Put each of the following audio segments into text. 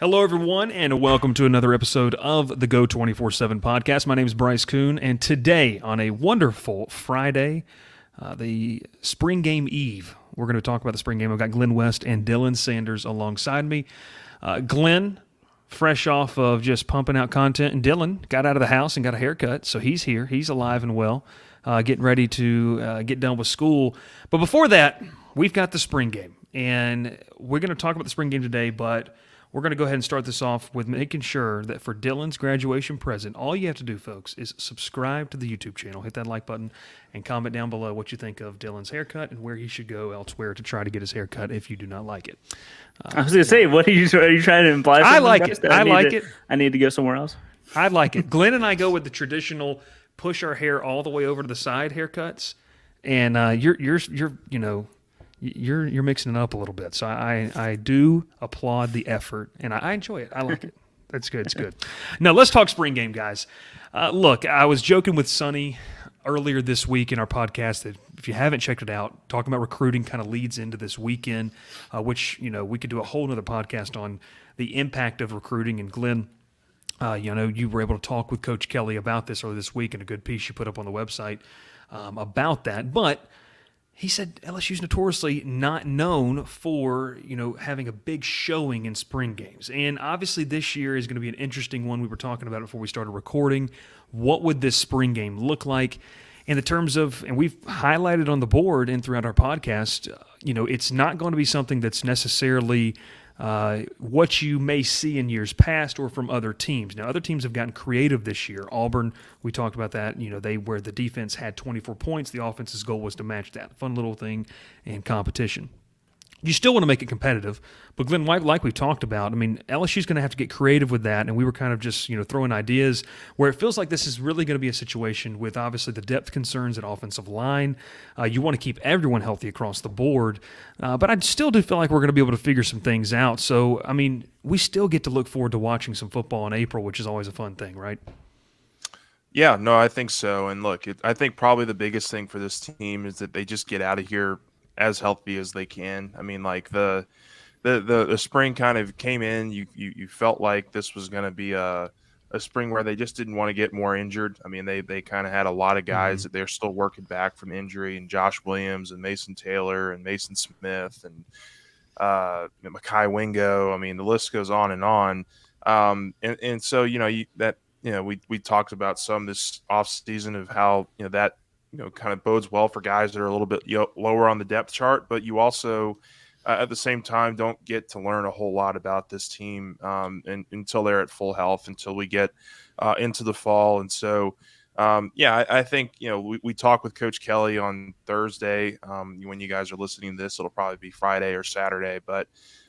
Hello, everyone, and welcome to another episode of the Go 24/7 podcast. My name is Bryce Kuhn, and today, on a wonderful Friday, the spring game eve, we're going to talk about the spring game. I've got Glenn West and Dylan Sanders alongside me. Glenn, fresh off of just pumping out content, and Dylan got out of the house and got a haircut, so he's here. He's alive and well, getting ready to get done with school. But before that, we've got the spring game, and we're going to talk about the spring game today, but we're going to go ahead and start this off with making sure that for Dylan's graduation present, all you have to do, folks, is subscribe to the YouTube channel, hit that like button, and comment down below what you think of Dylan's haircut and where he should go elsewhere to try to get his haircut if you do not like it. I was going to say, what are you trying to imply? I like it. I like it. I need to go somewhere else. I like it. Glenn and I go with the traditional push our hair all the way over to the side haircuts, and you're mixing it up a little bit. So I do applaud the effort, and I enjoy it. I like it. That's good. It's good. Now, let's talk spring game, guys. Look, I was joking with Sonny earlier this week in our podcast that if you haven't checked it out, talking about recruiting kind of leads into this weekend, which, we could do a whole other podcast on the impact of recruiting. And Glenn, you were able to talk with Coach Kelly about this earlier this week in a good piece you put up on the website about that. But he said LSU's notoriously not known for, having a big showing in spring games. And obviously this year is going to be an interesting one. We were talking about it before we started recording. What would this spring game look like in the terms of, and we've highlighted on the board and throughout our podcast, it's not going to be something that's necessarily what you may see in years past or from other teams. Now, other teams have gotten creative this year. Auburn, we talked about that. Where the defense had 24 points, the offense's goal was to match that. Fun little thing in competition. You still want to make it competitive, but Glenn, like we talked about, LSU's going to have to get creative with that, and we were kind of just throwing ideas where it feels like this is really going to be a situation with obviously the depth concerns at offensive line. You want to keep everyone healthy across the board, but I still do feel like we're going to be able to figure some things out. So, we still get to look forward to watching some football in April, which is always a fun thing, right? Yeah, no, I think so. And look, I think probably the biggest thing for this team is that they just get out of here as healthy as they can. The spring kind of came in. You felt like this was going to be a spring where they just didn't want to get more injured. They kind of had a lot of guys that they're still working back from injury, and Josh Williams and Mason Taylor and Mason Smith and Mekhi Wingo. The list goes on and on. So we talked about some this offseason of how that kind of bodes well for guys that are a little bit lower on the depth chart, but you also at the same time don't get to learn a whole lot about this team until they're at full health, until we get into the fall. And so I think we talked with Coach Kelly on Thursday. When you guys are listening to this, it'll probably be Friday or Saturday, but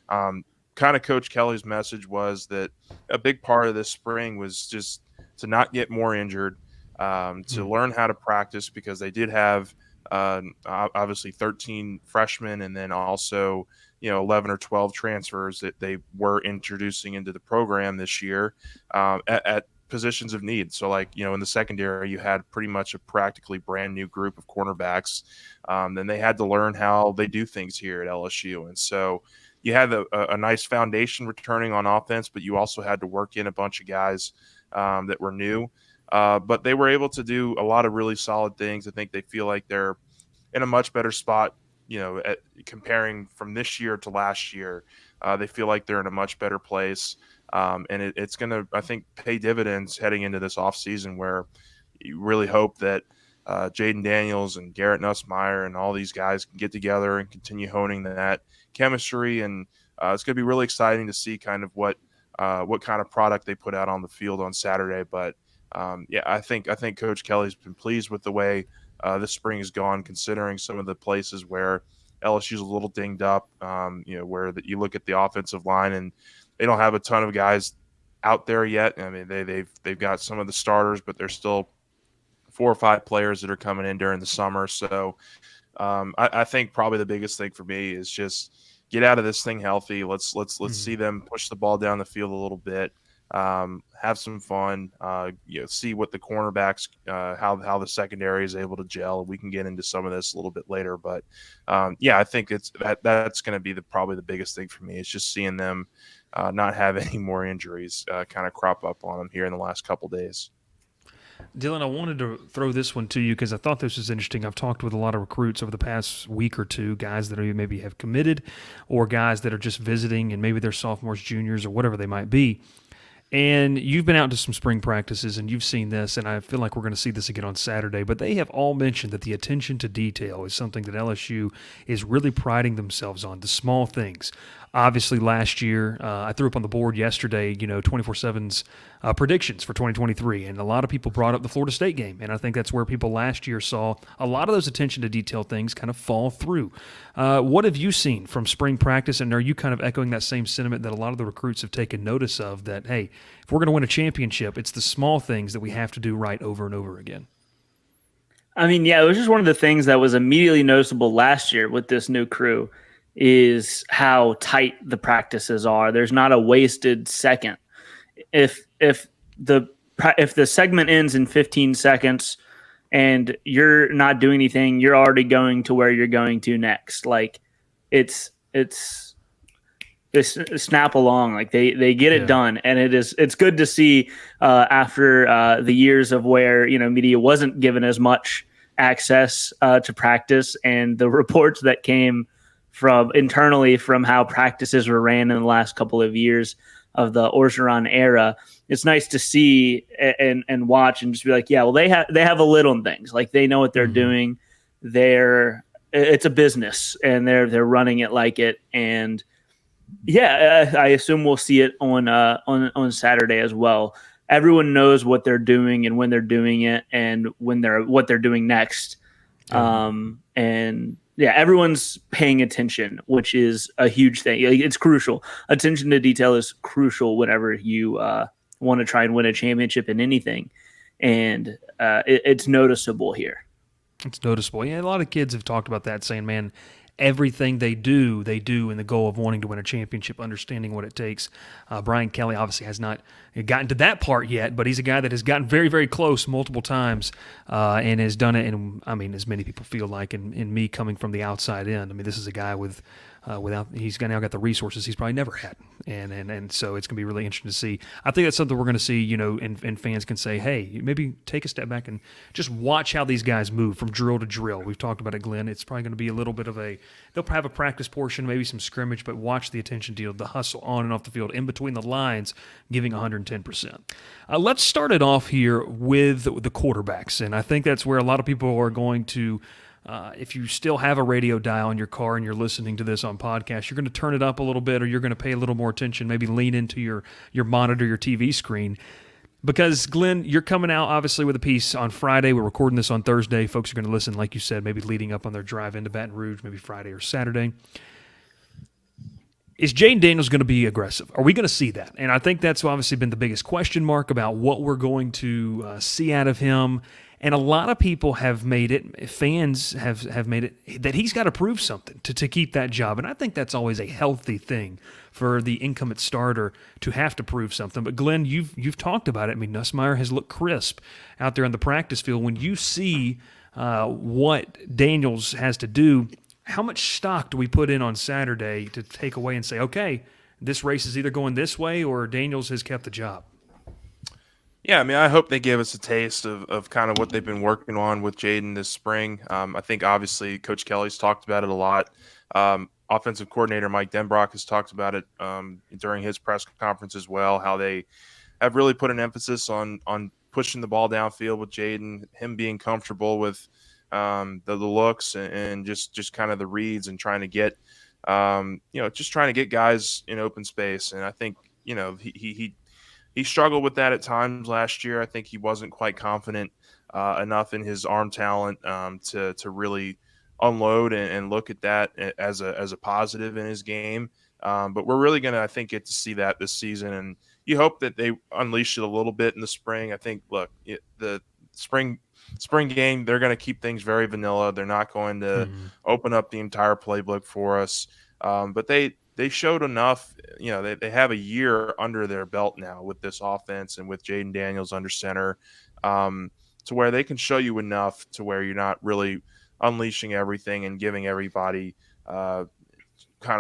kind of Coach Kelly's message was that a big part of this spring was just to not get more injured, to learn how to practice, because they did have obviously 13 freshmen and then also 11 or 12 transfers that they were introducing into the program this year at positions of need. So in the secondary, you had pretty much a practically brand new group of cornerbacks. Then they had to learn how they do things here at LSU. And so you had a nice foundation returning on offense, but you also had to work in a bunch of guys that were new. But they were able to do a lot of really solid things. I think they feel like they're in a much better spot, comparing from this year to last year. They feel like they're in a much better place. And it's going to, I think, pay dividends heading into this offseason, where you really hope that Jaden Daniels and Garrett Nussmeier and all these guys can get together and continue honing that chemistry. And it's going to be really exciting to see kind of what kind of product they put out on the field on Saturday. But I think Coach Kelly's been pleased with the way this spring has gone, considering some of the places where LSU's a little dinged up, where you look at the offensive line and they don't have a ton of guys out there yet. They've got some of the starters, but there's still 4 or 5 players that are coming in during the summer. So I think probably the biggest thing for me is just get out of this thing healthy. Let's see them push the ball down the field a little bit. have some fun, see what the cornerbacks, how the secondary is able to gel. We can get into some of this a little bit later, but I think that's going to be probably the biggest thing for me. It's just seeing them not have any more injuries kind of crop up on them here in the last couple days. Dylan, I wanted to throw this one to you because I thought this was interesting. I've talked with a lot of recruits over the past week or two, guys that maybe have committed or guys that are just visiting and maybe they're sophomores, juniors, or whatever they might be. And you've been out to some spring practices and you've seen this, and I feel like we're going to see this again on Saturday. But they have all mentioned that the attention to detail is something that LSU is really priding themselves on, the small things. Obviously, last year, I threw up on the board yesterday, 24/7's predictions for 2023, and a lot of people brought up the Florida State game, and I think that's where people last year saw a lot of those attention to detail things kind of fall through. What have you seen from spring practice, and are you kind of echoing that same sentiment that a lot of the recruits have taken notice of, that, hey, if we're going to win a championship, it's the small things that we have to do right over and over again? I mean, yeah, it was just one of the things that was immediately noticeable last year with this new crew is how tight the practices are. There's not a wasted second. If the segment ends in 15 seconds and you're not doing anything, you're already going to where you're going to next. Like it's snap along. Like they get it done, and it's good to see after the years of where media wasn't given as much access to practice, and the reports that came from internally from how practices were ran in the last couple of years of the Orgeron era. It's nice to see and watch and just be like, yeah, well, they have a lid on things. Like they know what they're doing. It's a business, and they're running it like it. And yeah, I assume we'll see it on Saturday as well. Everyone knows what they're doing and when they're doing it, and what they're doing next. And yeah, everyone's paying attention, which is a huge thing. It's crucial. Attention to detail is crucial whenever you want to try and win a championship in anything, and it's noticeable here. It's noticeable. Yeah, a lot of kids have talked about that, saying, man, everything they do in the goal of wanting to win a championship, understanding what it takes. Brian Kelly obviously has not gotten to that part yet, but he's a guy that has gotten very, very close multiple times and has done it. And I mean, as many people feel like, and me coming from the outside in, I mean, this is a guy he's now got the resources he's probably never had, and so it's gonna be really interesting to see. I think that's something we're gonna see, and fans can say, hey, maybe take a step back and just watch how these guys move from drill to drill. We've talked about it, Glenn. It's probably going to be a little bit of they'll have a practice portion, maybe some scrimmage, but watch the attention deal, the hustle on and off the field, in between the lines, giving 110%. Let's start it off here with the quarterbacks, and I think that's where a lot of people are going to. If you still have a radio dial in your car and you're listening to this on podcast, you're going to turn it up a little bit, or you're going to pay a little more attention, maybe lean into your monitor, your TV screen. Because, Glenn, you're coming out, obviously, with a piece on Friday. We're recording this on Thursday. Folks are going to listen, like you said, maybe leading up on their drive into Baton Rouge, maybe Friday or Saturday. Is Jaden Daniels going to be aggressive? Are we going to see that? And I think that's obviously been the biggest question mark about what we're going to see out of him. And a lot of people have made it, fans have made it, that he's got to prove something to keep that job. And I think that's always a healthy thing for the incumbent starter to have to prove something. But Glenn, you've talked about it. I mean, Nussmeier has looked crisp out there on the practice field. When you see what Daniels has to do, how much stock do we put in on Saturday to take away and say, okay, this race is either going this way or Daniels has kept the job? Yeah, I mean, I hope they give us a taste of kind of what they've been working on with Jaden this spring. I think obviously Coach Kelly's talked about it a lot. Offensive coordinator Mike Denbrock has talked about it during his press conference as well, how they have really put an emphasis on pushing the ball downfield with Jaden, him being comfortable with the looks and just kind of the reads and trying to get just trying to get guys in open space. And I think he struggled with that at times last year. I think he wasn't quite confident enough in his arm talent to really unload and look at that as a positive in his game. But we're really going to, I think, get to see that this season. And you hope that they unleash it a little bit in the spring. I think, look, the spring game, they're going to keep things very vanilla. They're not going to open up the entire playbook for us. But they they showed enough. They have a year under their belt now with this offense and with Jaden Daniels under center, to where they can show you enough to where you're not really unleashing everything and giving everybody kind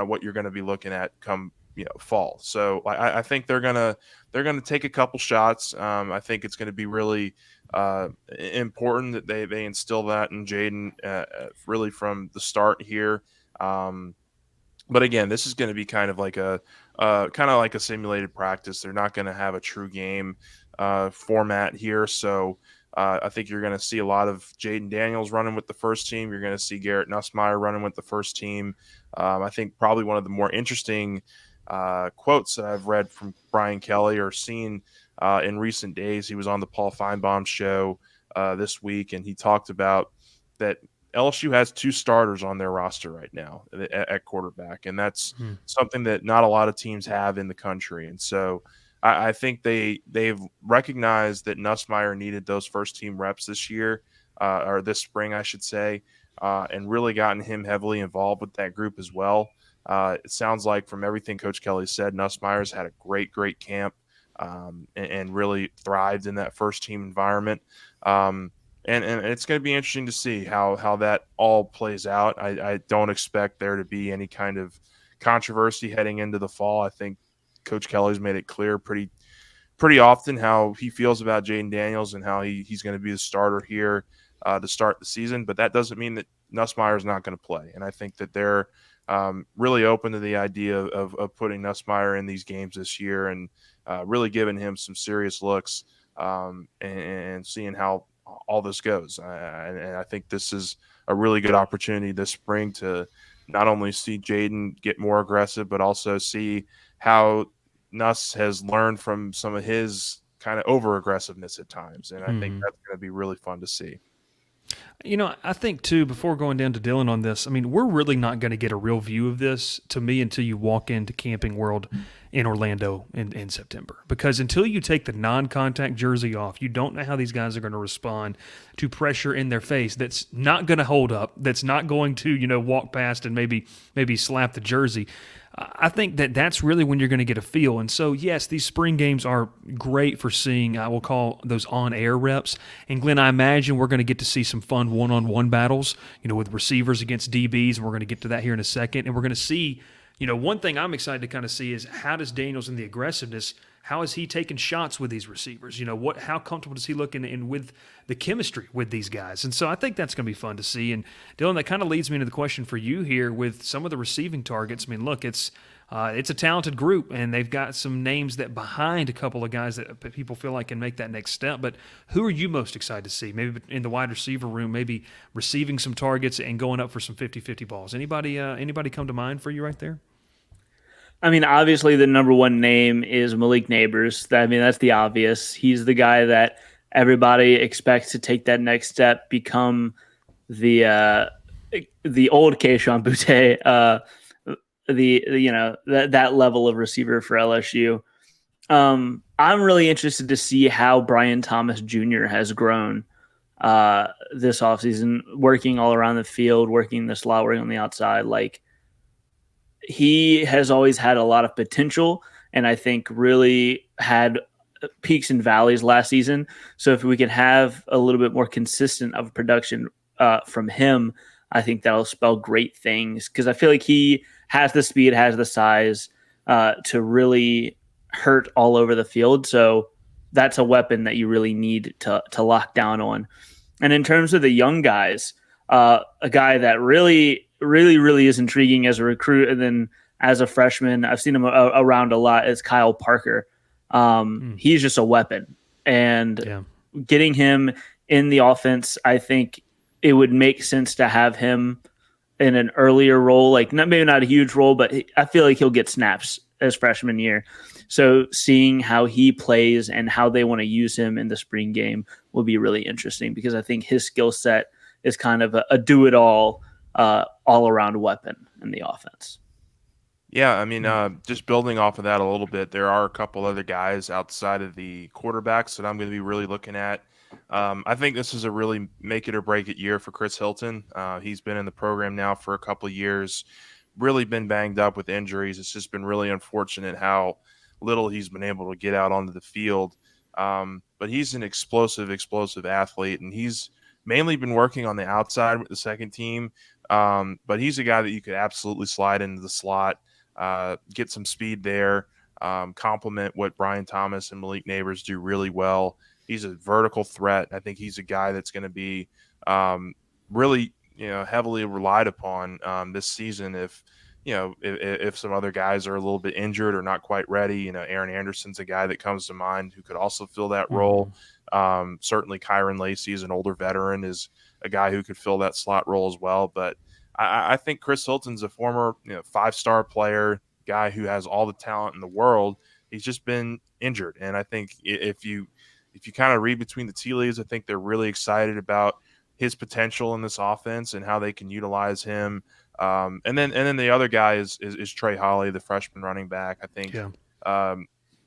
of what you're going to be looking at come fall. So I think they're gonna take a couple shots. I think it's going to be really important that they instill that in Jaden really from the start here. But again, this is going to be kind of like a simulated practice. They're not going to have a true game format here. So I think you're going to see a lot of Jaden Daniels running with the first team. You're going to see Garrett Nussmeier running with the first team. I think probably one of the more interesting quotes that I've read from Brian Kelly or seen in recent days. He was on the Paul Feinbaum show this week, and he talked about that LSU has 2 starters on their roster right now at quarterback, and that's something that not a lot of teams have in the country. And so I think they've recognized that Nussmeier needed those first team reps this year, or this spring, I should say, and really gotten him heavily involved with that group as well. It sounds like from everything Coach Kelly said, Nussmeier's had a great camp and really thrived in that first team environment. And it's going to be interesting to see how that all plays out. I don't expect there to be any kind of controversy heading into the fall. I think Coach Kelly's made it clear pretty often how he feels about Jaden Daniels and how he's going to be the starter here to start the season. But that doesn't mean that Nussmeier is not going to play. And I think that they're really open to the idea of putting Nussmeier in these games this year and really giving him some serious looks and seeing how all this goes. And I think this is a really good opportunity this spring to not only see Jaden get more aggressive, but also see how Nuss has learned from some of his kind of over aggressiveness at times. And I think that's going to be really fun to see. I think, too, before going down to Dylan on this, I mean, we're really not going to get a real view of this, to me, until you walk into Camping World in Orlando in September. Because until you take the non-contact jersey off, you don't know how these guys are going to respond to pressure in their face that's not going to hold up, that's not going to, walk past and maybe slap the jersey. I think that's really when you're going to get a feel. And so, yes, these spring games are great for seeing, I will call those on-air reps. And, Glenn, I imagine we're going to get to see some fun one-on-one battles, with receivers against DBs, and we're going to get to that here in a second. And we're going to see, one thing I'm excited to kind of see is how does Daniels in the aggressiveness, how is he taking shots with these receivers? How comfortable does he look in with the chemistry with these guys? And so I think that's going to be fun to see. And Dylan, that kind of leads me into the question for you here with some of the receiving targets. I mean, look, it's a talented group, and they've got some names that behind a couple of guys that people feel like can make that next step. But who are you most excited to see? Maybe in the wide receiver room, maybe receiving some targets and going up for some 50-50 balls. Anybody come to mind for you right there? I mean, obviously the number one name is Malik Neighbors. I mean, that's the obvious. He's the guy that everybody expects to take that next step, become the old Keishon Butte, that level of receiver for LSU. I'm really interested to see how Brian Thomas Jr. has grown this offseason, working all around the field, working the slot, working on the outside. Like, he has always had a lot of potential, and I think really had peaks and valleys last season. So if we can have a little bit more consistent of production from him, I think that'll spell great things, because I feel like he has the speed, has the size to really hurt all over the field. So that's a weapon that you really need to lock down on. And in terms of the young guys, a guy that really is intriguing as a recruit, and then as a freshman, I've seen him around a lot, is Kyle Parker. He's just a weapon, and getting him in the offense, I think it would make sense to have him in an earlier role, like maybe not a huge role, but I feel like he'll get snaps as freshman year. So seeing how he plays and how they want to use him in the spring game will be really interesting, because I think his skill set is kind of a do-it-all, all-around weapon in the offense. Yeah, I mean, just building off of that a little bit, there are a couple other guys outside of the quarterbacks that I'm going to be really looking at. I think this is a really make it or break it year for Chris Hilton. He's been in the program now for a couple of years, really been banged up with injuries. It's just been really unfortunate how little he's been able to get out onto the field. But he's an explosive athlete, and he's mainly been working on the outside with the second team. But he's a guy that you could absolutely slide into the slot, get some speed there, complement what Brian Thomas and Malik Neighbors do really well. He's a vertical threat. I think he's a guy that's going to be really, heavily relied upon this season if some other guys are a little bit injured or not quite ready. Aaron Anderson's a guy that comes to mind who could also fill that role. Certainly Kyron Lacey is an older veteran, is a guy who could fill that slot role as well. But I think Chris Hilton's a former 5-star player, guy who has all the talent in the world. He's just been injured. And I think if you kind of read between the tea leaves, I think they're really excited about his potential in this offense and how they can utilize him. And then the other guy is Trey Holly, the freshman running back. I think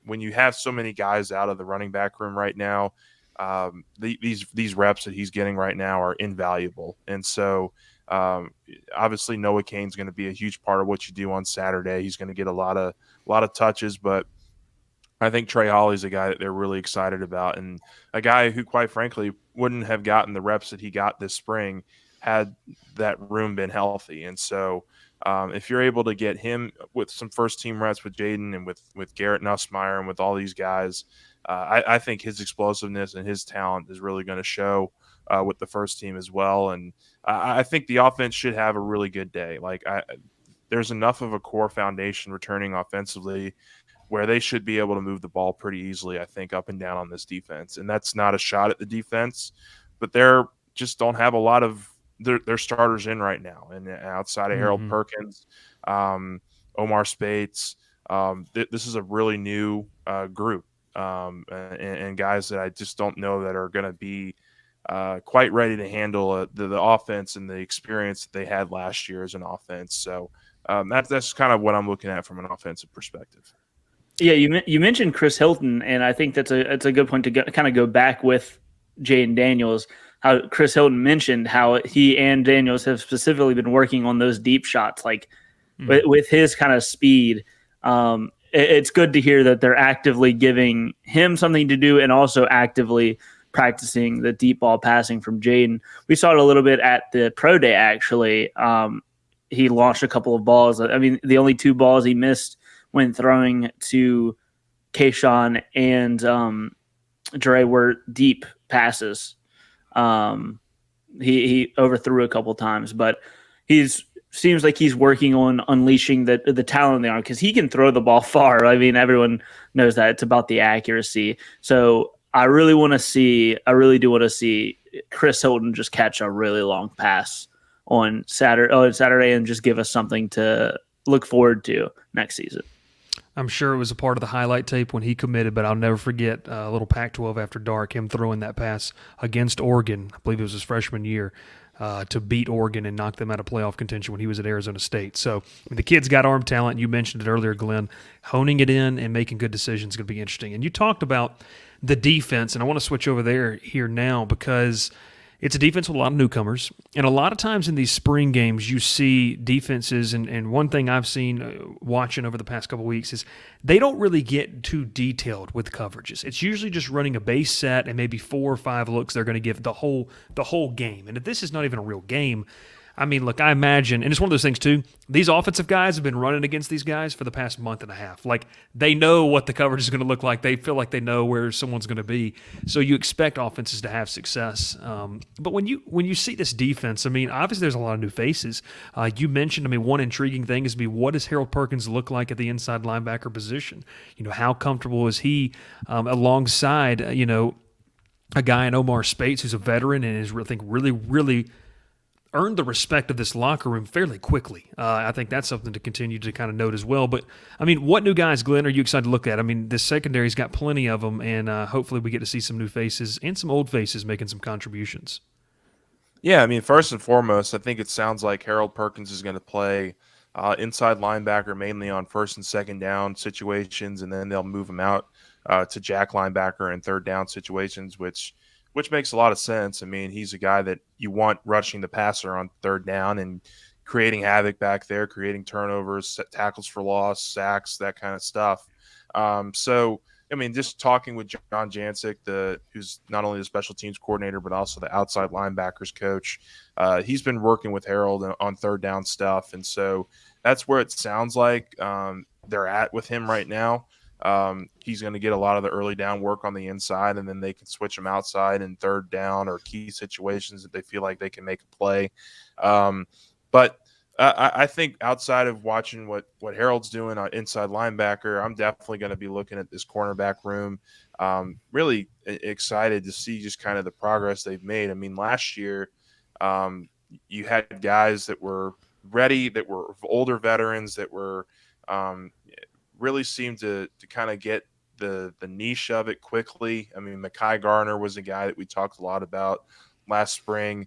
when you have so many guys out of the running back room right now, these reps that he's getting right now are invaluable. And so obviously Noah Cain's going to be a huge part of what you do on Saturday. He's going to get a lot of touches, but I think Trey Holly's a guy that they're really excited about, and a guy who, quite frankly, wouldn't have gotten the reps that he got this spring had that room been healthy. And so if you're able to get him with some first-team reps with Jaden and with Garrett Nussmeier and with all these guys, I think his explosiveness and his talent is really going to show with the first team as well. And I think the offense should have a really good day. There's enough of a core foundation returning offensively where they should be able to move the ball pretty easily, I think, up and down on this defense. And that's not a shot at the defense, but they're just don't have a lot of their starters in right now. And outside of Harold Perkins, Omar Spates, this is a really new group and guys that I just don't know that are going to be quite ready to handle the offense and the experience that they had last year as an offense. So that's kind of what I'm looking at from an offensive perspective. Yeah, you mentioned Chris Hilton, and I think that's a good point to kind of go back with Jaden Daniels. How Chris Hilton mentioned how he and Daniels have specifically been working on those deep shots, with his kind of speed. It's good to hear that they're actively giving him something to do and also actively practicing the deep ball passing from Jaden. We saw it a little bit at the pro day, actually. He launched a couple of balls. I mean, the only 2 balls he missed when throwing to Kayshawn and Dre were deep passes. He overthrew a couple times, but seems like he's working on unleashing the talent in the arm because he can throw the ball far. I mean, everyone knows that. It's about the accuracy. So I really do want to see Chris Hilton just catch a really long pass on Saturday and just give us something to look forward to next season. I'm sure it was a part of the highlight tape when he committed, but I'll never forget a little Pac-12 after dark, him throwing that pass against Oregon. I believe it was his freshman year to beat Oregon and knock them out of playoff contention when he was at Arizona State. So the kid's got arm talent. You mentioned it earlier, Glenn. Honing it in and making good decisions is going to be interesting. And you talked about the defense, and I want to switch over here now because it's a defense with a lot of newcomers. And a lot of times in these spring games, you see defenses, and one thing I've seen watching over the past couple of weeks is they don't really get too detailed with coverages. It's usually just running a base set and maybe 4 or 5 looks they're going to give the whole game. And if this is not even a real game, I mean, look, I imagine, and it's one of those things too, these offensive guys have been running against these guys for the past month and a half. Like, they know what the coverage is going to look like. They feel like they know where someone's going to be. So you expect offenses to have success. But when you see this defense, I mean, obviously there's a lot of new faces. You mentioned, I mean, one intriguing thing is what does Harold Perkins look like at the inside linebacker position? How comfortable is he alongside, a guy in Omar Spates who's a veteran and is, I think, really, really earned the respect of this locker room fairly quickly. I think that's something to continue to kind of note as well. But, I mean, what new guys, Glenn, are you excited to look at? I mean, this secondary's got plenty of them, and hopefully we get to see some new faces and some old faces making some contributions. Yeah, I mean, first and foremost, I think it sounds like Harold Perkins is going to play inside linebacker mainly on first and second down situations, and then they'll move him out to jack linebacker and third down situations, which makes a lot of sense. I mean, he's a guy that you want rushing the passer on third down, and creating havoc back there, creating turnovers, tackles for loss, sacks, that kind of stuff. So, I mean, just talking with John Jancic, who's not only the special teams coordinator but also the outside linebackers coach, he's been working with Harold on third down stuff, and so that's where it sounds like they're at with him right now. He's going to get a lot of the early down work on the inside, and then they can switch him outside in third down or key situations that they feel like they can make a play. But I think outside of watching what Harold's doing on inside linebacker, I'm definitely going to be looking at this cornerback room. Really excited to see just kind of the progress they've made. I mean, last year you had guys that were ready, that were older veterans, that were really seemed to kind of get the niche of it quickly. I mean, Mekhi Garner was a guy that we talked a lot about last spring.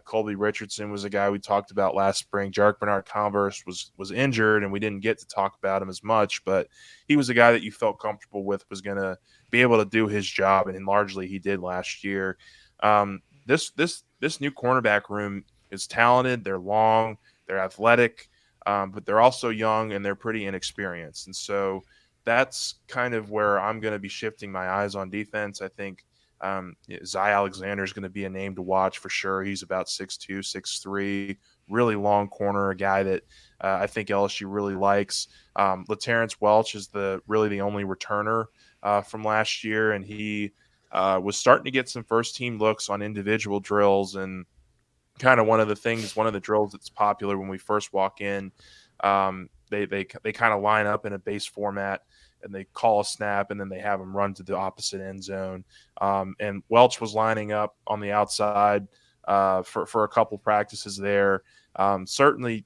Colby Richardson was a guy we talked about last spring. Jarek Bernard-Converse was injured, and we didn't get to talk about him as much, but he was a guy that you felt comfortable with was going to be able to do his job, and largely he did last year. This new cornerback room is talented. They're long, they're athletic, but they're also young and they're pretty inexperienced. And so that's kind of where I'm going to be shifting my eyes on defense. I think Zy Alexander is going to be a name to watch for sure. He's about 6'2", 6'3", really long corner, a guy that I think LSU really likes. LaTerrence Welch is really the only returner from last year, and he was starting to get some first-team looks on individual drills. And kind of one of the drills that's popular when we first walk in, they kind of line up in a base format, and they call a snap, and then they have them run to the opposite end zone. And Welch was lining up on the outside for a couple practices there. Certainly,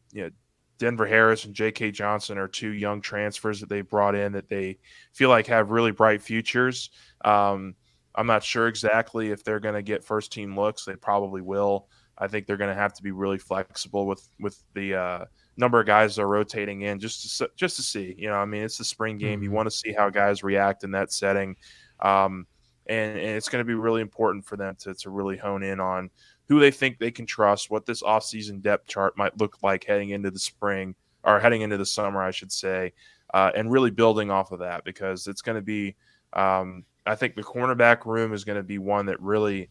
Denver Harris and J.K. Johnson are two young transfers that they brought in that they feel like have really bright futures. I'm not sure exactly if they're going to get first-team looks. They probably will. I think they're going to have to be really flexible with the number of guys they're rotating in just to see. I mean, it's the spring game. You want to see how guys react in that setting. And it's going to be really important for them to really hone in on who they think they can trust, what this offseason depth chart might look like heading into the spring, or heading into the summer, I should say, and really building off of that, because it's going to be I think the cornerback room is going to be one that really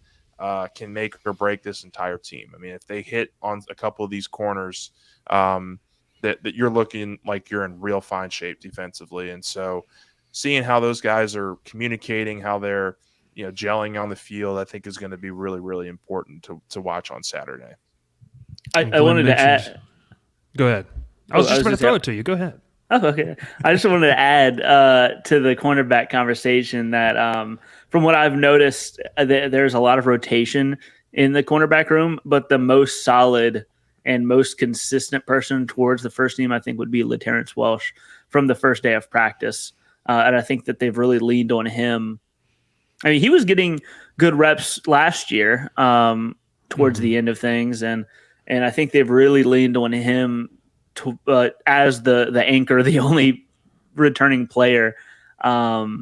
can make or break this entire team. I mean, if they hit on a couple of these corners, that you're looking like you're in real fine shape defensively. And so seeing how those guys are communicating, how they're gelling on the field, I think is going to be really, really important to watch on Saturday. I wanted to add. Go ahead. I was just going to throw it to you. Go ahead. Oh, okay. I just wanted to add to the cornerback conversation that from what I've noticed, there's a lot of rotation in the cornerback room, but the most solid and most consistent person towards the first team, I think, would be LaTerrence Welch from the first day of practice. And I think that they've really leaned on him. I mean, he was getting good reps last year towards the end of things, and I think they've really leaned on him as the anchor, the only returning player, as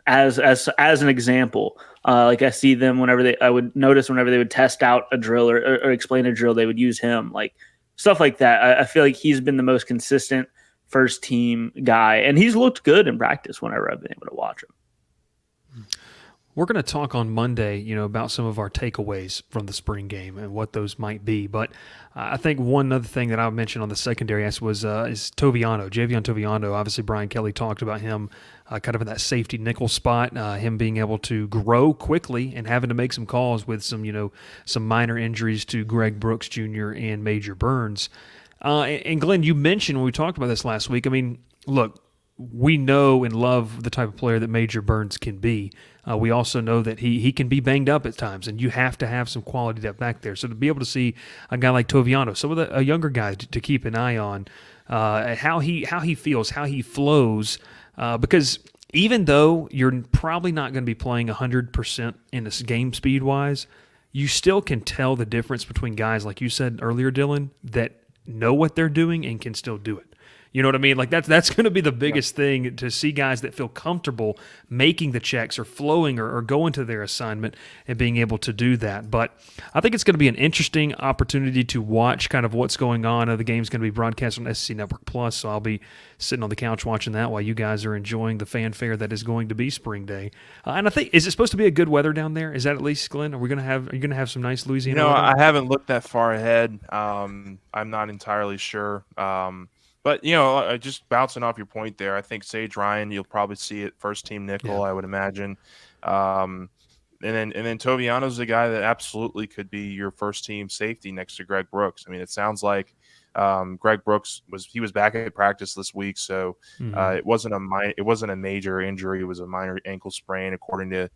an example. Like I see them I would notice whenever they would test out a drill or explain a drill, they would use him, like stuff like that. I feel like he's been the most consistent first team guy, and he's looked good in practice whenever I've been able to watch him. We're going to talk on Monday, about some of our takeaways from the spring game and what those might be. But I think one other thing that I mentioned on the secondary is Javion Toviano. Obviously, Brian Kelly talked about him kind of in that safety nickel spot, him being able to grow quickly and having to make some calls with some minor injuries to Greg Brooks Jr. and Major Burns. And Glenn, you mentioned when we talked about this last week, I mean, look, we know and love the type of player that Major Burns can be. We also know that he can be banged up at times, and you have to have some quality depth back there. So to be able to see a guy like Toviano, some of a younger guy to keep an eye on, how he feels, how he flows, because even though you're probably not going to be playing 100% in this game speed-wise, you still can tell the difference between guys, like you said earlier, Dylan, that know what they're doing and can still do it. You know what I mean? Like that's going to be the biggest thing, to see guys that feel comfortable making the checks or flowing or going to their assignment and being able to do that. But I think it's going to be an interesting opportunity to watch kind of what's going on. The game's going to be broadcast on SEC Network Plus, so I'll be sitting on the couch watching that while you guys are enjoying the fanfare that is going to be spring day. And I think, is it supposed to be a good weather down there? Is that at least, Glenn? Are you going to have some nice Louisiana weather? I haven't looked that far ahead. I'm not entirely sure. But, just bouncing off your point there, I think Sage Ryan, you'll probably see it first team nickel, I would imagine. And then Toviano's a guy that absolutely could be your first team safety next to Greg Brooks. I mean, it sounds like Greg Brooks was back at practice this week, so it wasn't a major injury. It was a minor ankle sprain, according to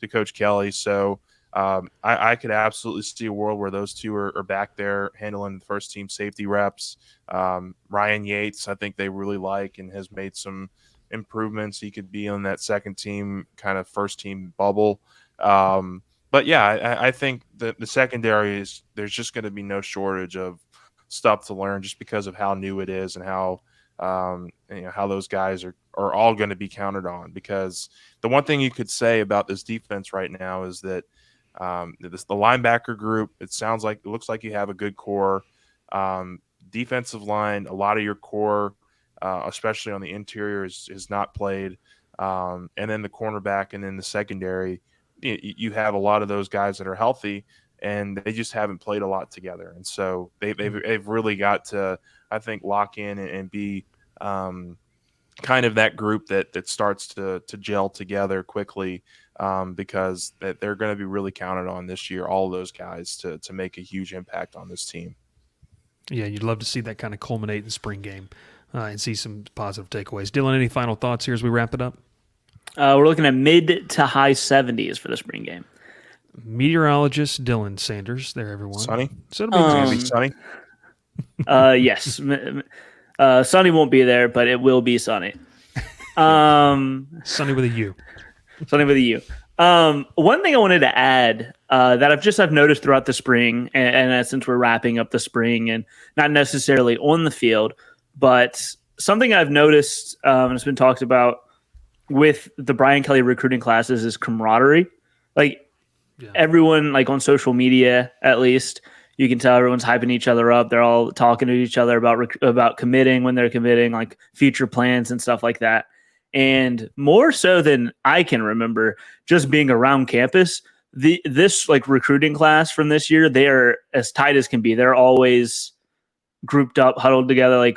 Coach Kelly. So I could absolutely see a world where those two are back there handling the first team safety reps. Ryan Yates, I think they really like and has made some improvements. He could be on that second team kind of first team bubble. But yeah, I think the secondary there's just going to be no shortage of stuff to learn just because of how new it is and how how those guys are all going to be counted on. Because the one thing you could say about this defense right now is that the linebacker group, it looks like you have a good core. Defensive line, a lot of your core, especially on the interior, is not played. And then the cornerback and then the secondary, you have a lot of those guys that are healthy, and they just haven't played a lot together. And so they've really got to, I think, lock in and be kind of that group that starts to gel together quickly, because they're going to be really counted on this year, all of those guys, to make a huge impact on this team. Yeah, you'd love to see that kind of culminate in the spring game and see some positive takeaways. Dylan, any final thoughts here as we wrap it up? We're looking at mid to high 70s for the spring game. Meteorologist Dylan Sanders there, everyone. Sunny? So it'll be It's going to be sunny? Yes. Sunny won't be there, but it will be sunny. Sunny with a U. Sunny with a U. One thing I wanted to add that I've noticed throughout the spring, and since we're wrapping up the spring and not necessarily on the field, but something I've noticed and it's been talked about with the Brian Kelly recruiting classes is camaraderie. Everyone, on social media, at least, you can tell everyone's hyping each other up. They're all talking to each other about committing, when they're committing, like future plans and stuff like that. And more so than I can remember, just being around campus, this recruiting class from this year, they are as tight as can be. They're always grouped up, huddled together,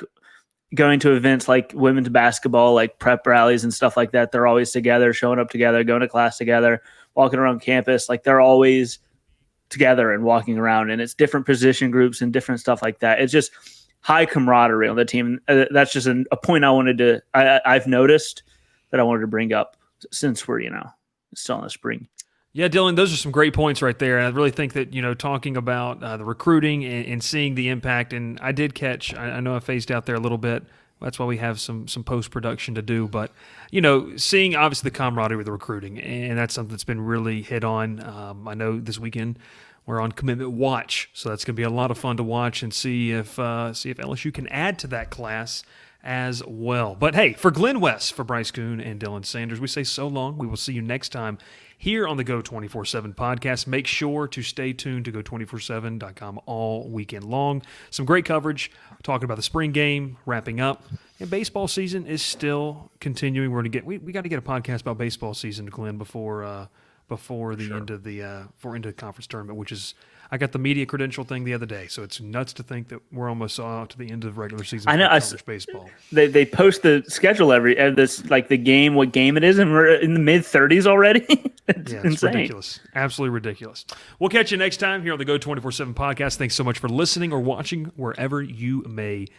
going to events like women's basketball, like prep rallies and stuff like that. They're always together, showing up together, going to class together, walking around campus. They're always together and walking around, and it's different position groups and different stuff like that. It's just high camaraderie on the team. That's just a point I've noticed that I wanted to bring up since we're, still in the spring. Yeah, Dylan, those are some great points right there. And I really think that, talking about the recruiting and seeing the impact, and I did catch, I know I phased out there a little bit. That's why we have some post-production to do. But, seeing obviously the camaraderie with the recruiting, and that's something that's been really hit on. I know this weekend we're on commitment watch, so that's going to be a lot of fun to watch and see if LSU can add to that class as well. But hey, for Glenn West, for Bryce Kuhn and Dylan Sanders, we say so long. We will see you next time here on the Go 24/7 podcast. Make sure to stay tuned to go247.com all weekend long. Some great coverage, talking about the spring game, wrapping up, and baseball season is still continuing. We're going to we got to get a podcast about baseball season, Glenn, before the end of the conference tournament, which is, I got the media credential thing the other day, so it's nuts to think that we're almost to the end of regular season. I know. College baseball. They post the schedule the game, what game it is, and we're in the mid-30s already. It's ridiculous, absolutely ridiculous. We'll catch you next time here on the Go 24/7 podcast. Thanks so much for listening or watching wherever you may be.